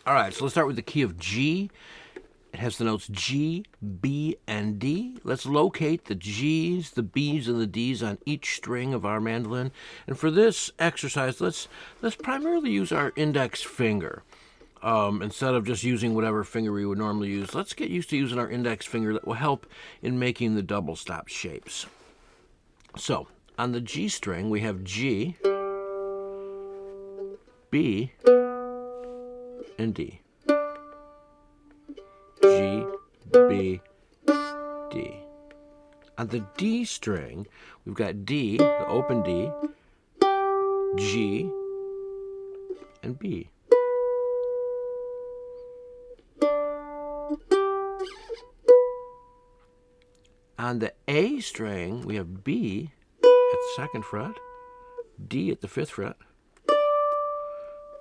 All right, so let's start with the key of G. It has the notes G, B, and D. Let's locate the G's, the B's, and the D's on each string of our mandolin. And for this exercise, let's primarily use our index finger. Instead of just using whatever finger we would normally use, let's get used to using our index finger. That will help in making the double stop shapes. So, on the G string, we have G, B, and D. G, B, D. On the D string, we've got D, the open D, G, and B. On the A string, we have B at the 2nd fret, D at the 5th fret,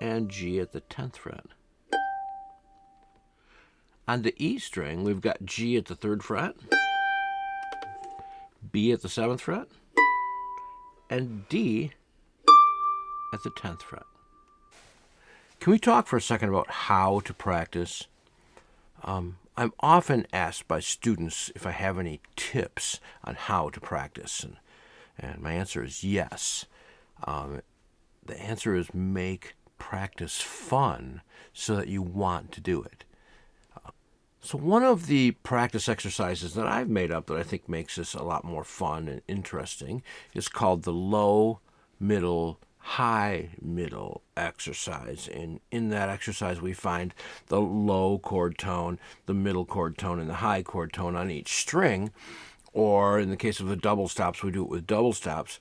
and G at the 10th fret. On the E string, we've got G at the 3rd fret, B at the 7th fret, and D at the 10th fret. Can we talk for a second about how to practice? I'm often asked by students if I have any tips on how to practice, and my answer is yes. The answer is make practice fun so that you want to do it. So one of the practice exercises that I've made up that I think makes this a lot more fun and interesting is called the low, middle, high, middle exercise. And in that exercise, we find the low chord tone, the middle chord tone, and the high chord tone on each string. Or in the case of the double stops, we do it with double stops.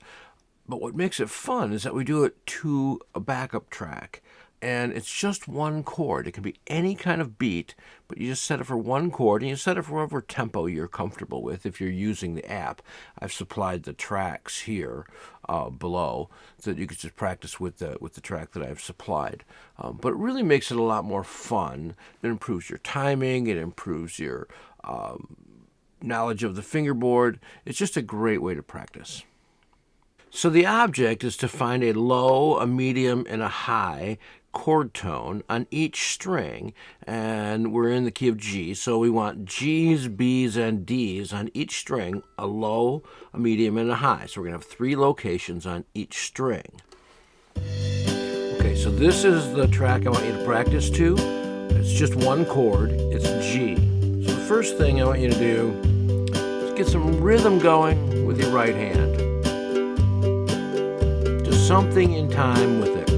But what makes it fun is that we do it to a backup track. And it's just one chord. It can be any kind of beat, but you just set it for one chord, and you set it for whatever tempo you're comfortable with if you're using the app. I've supplied the tracks here below so that you can just practice with the track that I've supplied. But it really makes it a lot more fun. It improves your timing. It improves your knowledge of the fingerboard. It's just a great way to practice. So the object is to find a low, a medium, and a high chord tone on each string, and we're in the key of G, so we want G's, B's, and D's on each string, a low, a medium, and a high. So we're going to have 3 locations on each string. Okay, so this is the track I want you to practice to. It's just one chord. It's G. So the first thing I want you to do is get some rhythm going with your right hand. Do something in time with it.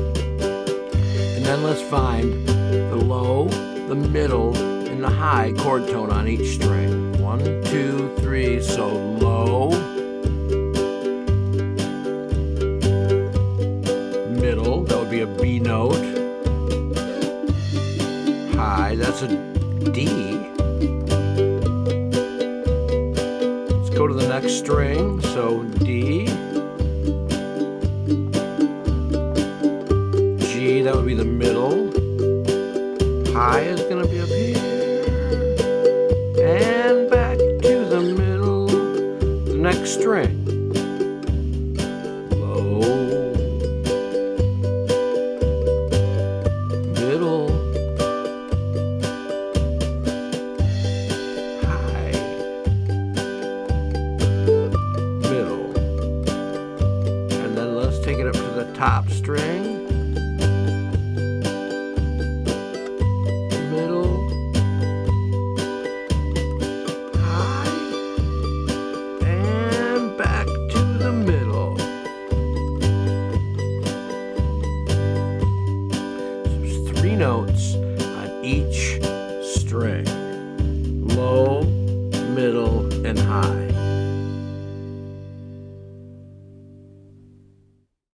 And then let's find the low, the middle, and the high chord tone on each string. 1, 2, 3, so low, middle, that would be a B note, high, that's a D. Let's go to the next string, so D, that would be the middle. High is going to be up here. And back to the middle. The next string. Low. Middle. High. Middle. And then let's take it up to the top string. Notes on each string, low, middle, and high.